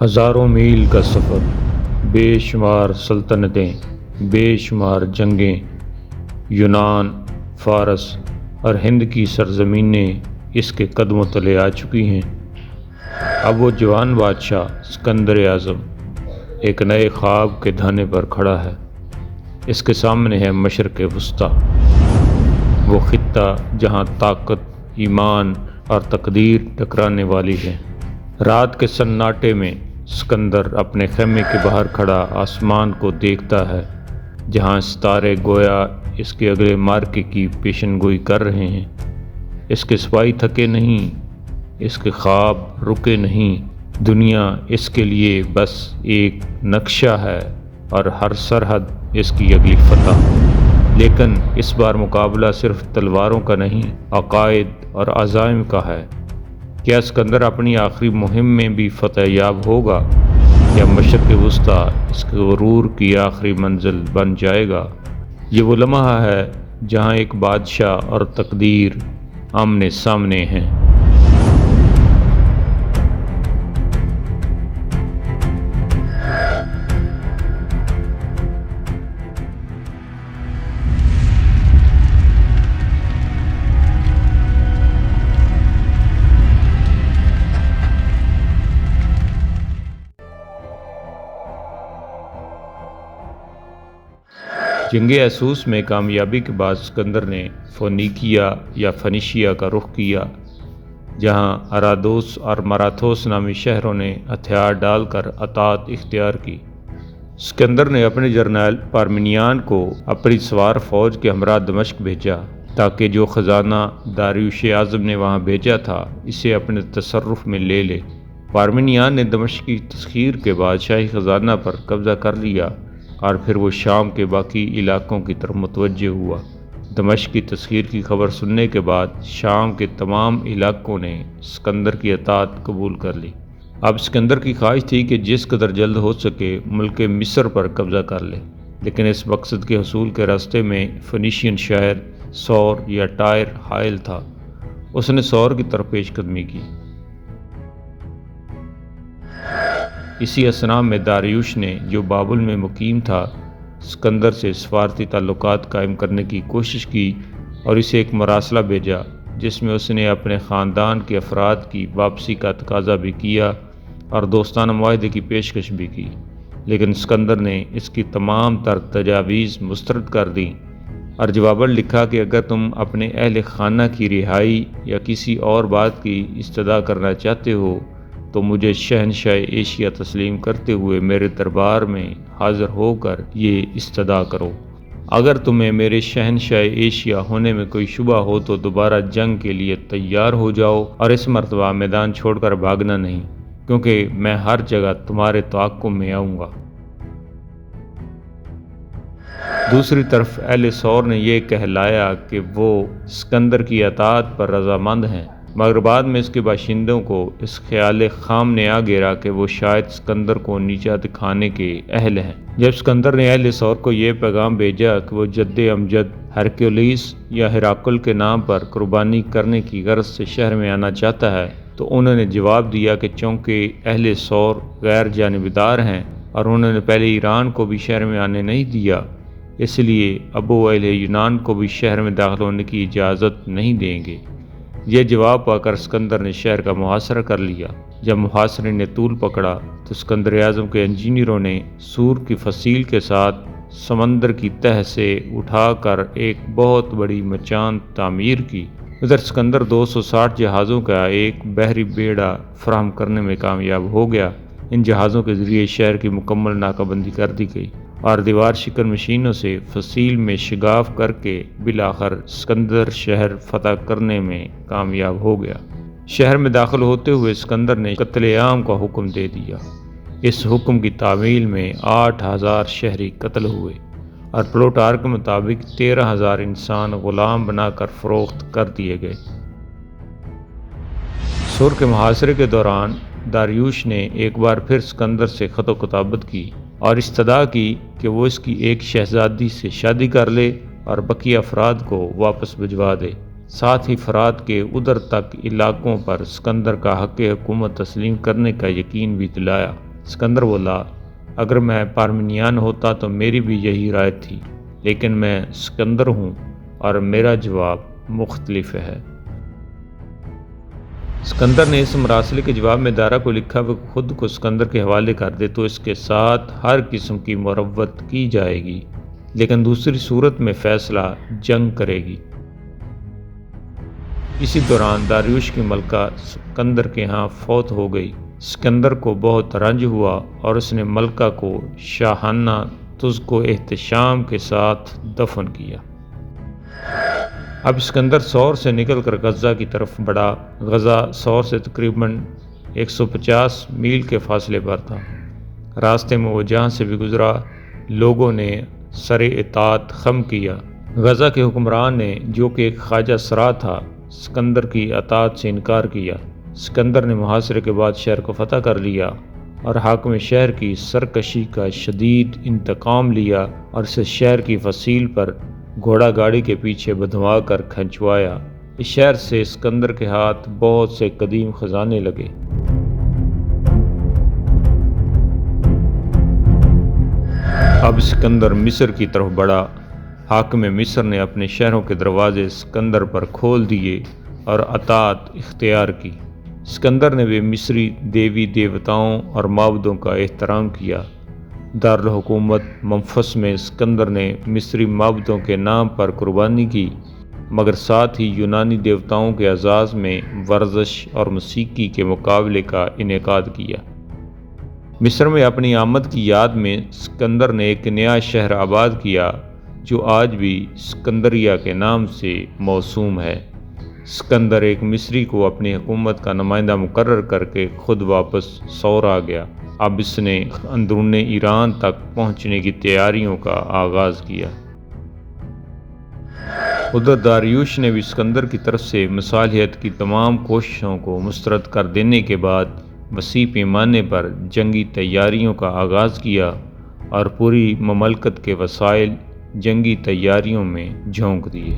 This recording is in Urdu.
ہزاروں میل کا سفر، بے شمار سلطنتیں، بے شمار جنگیں، یونان، فارس اور ہند کی سرزمینیں اس کے قدموں تلے آ چکی ہیں۔ اب وہ جوان بادشاہ اسکندر اعظم ایک نئے خواب کے دھانے پر کھڑا ہے۔ اس کے سامنے ہے مشرق وسطیٰ، وہ خطہ جہاں طاقت، ایمان اور تقدیر ٹکرانے والی ہے۔ رات کے سناٹے میں اسکندر اپنے خیمے کے باہر کھڑا آسمان کو دیکھتا ہے، جہاں ستارے گویا اس کے اگلے معرکے کی پیشن گوئی کر رہے ہیں۔ اس کے سپاہی تھکے نہیں، اس کے خواب رکے نہیں۔ دنیا اس کے لیے بس ایک نقشہ ہے اور ہر سرحد اس کی اگلی فتح۔ لیکن اس بار مقابلہ صرف تلواروں کا نہیں، عقائد اور عزائم کا ہے۔ کیا اسکندر اپنی آخری مہم میں بھی فتح یاب ہوگا، یا مشرق وسطیٰ اس کے غرور کی آخری منزل بن جائے گا؟ یہ وہ لمحہ ہے جہاں ایک بادشاہ اور تقدیر آمنے سامنے ہیں۔ جنگ اسوس میں کامیابی کے بعد اسکندر نے فونیکیا یا فنیشیا کا رخ کیا، جہاں ارادوس اور ماراتھوس نامی شہروں نے ہتھیار ڈال کر اطاعت اختیار کی۔ اسکندر نے اپنے جرنیل پارمینیان کو اپنی سوار فوج کے ہمراہ دمشق بھیجا تاکہ جو خزانہ داریوش اعظم نے وہاں بھیجا تھا اسے اپنے تصرف میں لے لے۔ پارمینیان نے دمشق کی تسخیر کے بعد شاہی خزانہ پر قبضہ کر لیا اور پھر وہ شام کے باقی علاقوں کی طرف متوجہ ہوا۔ دمشق کی تسخیر کی خبر سننے کے بعد شام کے تمام علاقوں نے اسکندر کی اطاعت قبول کر لی۔ اب اسکندر کی خواہش تھی کہ جس قدر جلد ہو سکے ملک مصر پر قبضہ کر لے، لیکن اس مقصد کے حصول کے راستے میں فنیشین شہر سور یا ٹائر حائل تھا۔ اس نے سور کی طرف پیش قدمی کی۔ اسی اثناء میں داریوش نے، جو بابل میں مقیم تھا، اسکندر سے سفارتی تعلقات قائم کرنے کی کوشش کی اور اسے ایک مراسلہ بھیجا جس میں اس نے اپنے خاندان کے افراد کی واپسی کا تقاضا بھی کیا اور دوستانہ معاہدے کی پیشکش بھی کی، لیکن اسکندر نے اس کی تمام تر تجاویز مسترد کر دیں اور جواباً لکھا کہ اگر تم اپنے اہل خانہ کی رہائی یا کسی اور بات کی استدعا کرنا چاہتے ہو تو مجھے شہنشاہ ایشیا تسلیم کرتے ہوئے میرے دربار میں حاضر ہو کر یہ استدعا کرو۔ اگر تمہیں میرے شہنشاہ ایشیا ہونے میں کوئی شبہ ہو تو دوبارہ جنگ کے لیے تیار ہو جاؤ، اور اس مرتبہ میدان چھوڑ کر بھاگنا نہیں، کیونکہ میں ہر جگہ تمہارے تعاقب میں آؤں گا۔ دوسری طرف اہل سور نے یہ کہلایا کہ وہ اسکندر کی اطاعت پر رضامند ہیں، مگر بعد میں اس کے باشندوں کو اس خیال خام نے آ گھیرا کہ وہ شاید اسکندر کو نیچا دکھانے کے اہل ہیں۔ جب اسکندر نے اہل سور کو یہ پیغام بھیجا کہ وہ جد امجد ہرکیولیس یا ہیراکل کے نام پر قربانی کرنے کی غرض سے شہر میں آنا چاہتا ہے، تو انہوں نے جواب دیا کہ چونکہ اہل سور غیر جانبدار ہیں اور انہوں نے پہلے ایران کو بھی شہر میں آنے نہیں دیا، اس لیے اب وہ اہل یونان کو بھی شہر میں داخل ہونے کی اجازت نہیں دیں گے۔ یہ جواب پا کر اسکندر نے شہر کا محاصرہ کر لیا۔ جب محاصرے نے طول پکڑا تو اسکندر اعظم کے انجینئروں نے سور کی فصیل کے ساتھ سمندر کی تہہ سے اٹھا کر ایک بہت بڑی مچان تعمیر کی۔ ادھر اسکندر 260 جہازوں کا ایک بحری بیڑا فراہم کرنے میں کامیاب ہو گیا۔ ان جہازوں کے ذریعے شہر کی مکمل ناکہ بندی کر دی گئی اور دیوار شکن مشینوں سے فصیل میں شگاف کر کے بالآخر اسکندر شہر فتح کرنے میں کامیاب ہو گیا۔ شہر میں داخل ہوتے ہوئے اسکندر نے قتل عام کا حکم دے دیا۔ اس حکم کی تعمیل میں 8000 شہری قتل ہوئے اور پلوٹارک کے مطابق 13000 انسان غلام بنا کر فروخت کر دیے گئے۔ سور کے محاصرے کے دوران داریوش نے ایک بار پھر اسکندر سے خط و کتابت کی اور استدعا کی کہ وہ اس کی ایک شہزادی سے شادی کر لے اور بقیہ افراد کو واپس بھجوا دے۔ ساتھ ہی فرات کے ادھر تک علاقوں پر اسکندر کا حق حکومت تسلیم کرنے کا یقین بھی دلایا۔ اسکندر بولا، اگر میں پارمینیان ہوتا تو میری بھی یہی رائے تھی، لیکن میں اسکندر ہوں اور میرا جواب مختلف ہے۔ اسکندر نے اس مراسلے کے جواب میں دارا کو لکھا وہ خود کو اسکندر کے حوالے کر دے تو اس کے ساتھ ہر قسم کی مروت کی جائے گی، لیکن دوسری صورت میں فیصلہ جنگ کرے گی۔ اسی دوران داریوش کی ملکہ اسکندر کے ہاں فوت ہو گئی۔ اسکندر کو بہت رنج ہوا اور اس نے ملکہ کو شاہانہ طز و احتشام کے ساتھ دفن کیا۔ اب اسکندر سور سے نکل کر غزہ کی طرف بڑھا۔ غزہ سور سے تقریباً 150 میل کے فاصلے پر تھا۔ راستے میں وہ جہاں سے بھی گزرا لوگوں نے سر اطاعت خم کیا۔ غزہ کے حکمران نے، جو کہ ایک خواجہ سرا تھا، اسکندر کی اطاعت سے انکار کیا۔ اسکندر نے محاصرے کے بعد شہر کو فتح کر لیا اور حاکم شہر کی سرکشی کا شدید انتقام لیا اور اسے شہر کی فصیل پر گھوڑا گاڑی کے پیچھے بدھوا کر کھنچوایا۔ اس شہر سے اسکندر کے ہاتھ بہت سے قدیم خزانے لگے۔ اب اسکندر مصر کی طرف بڑھا۔ حاکم مصر نے اپنے شہروں کے دروازے اسکندر پر کھول دیے اور اطاعت اختیار کی۔ اسکندر نے بھی مصری دیوی دیوتاؤں اور معبودوں کا احترام کیا۔ دارالحکومت منفس میں اسکندر نے مصری معبودوں کے نام پر قربانی کی، مگر ساتھ ہی یونانی دیوتاؤں کے اعزاز میں ورزش اور موسیقی کے مقابلے کا انعقاد کیا۔ مصر میں اپنی آمد کی یاد میں اسکندر نے ایک نیا شہر آباد کیا جو آج بھی اسکندریہ کے نام سے موسوم ہے۔ اسکندر ایک مصری کو اپنی حکومت کا نمائندہ مقرر کر کے خود واپس سور آ گیا۔ اب اس نے اندرون ایران تک پہنچنے کی تیاریوں کا آغاز کیا۔ ادھر داریوش نے بھی اسکندر کی طرف سے مصالحت کی تمام کوششوں کو مسترد کر دینے کے بعد وسیع پیمانے پر جنگی تیاریوں کا آغاز کیا اور پوری مملکت کے وسائل جنگی تیاریوں میں جھونک دیے۔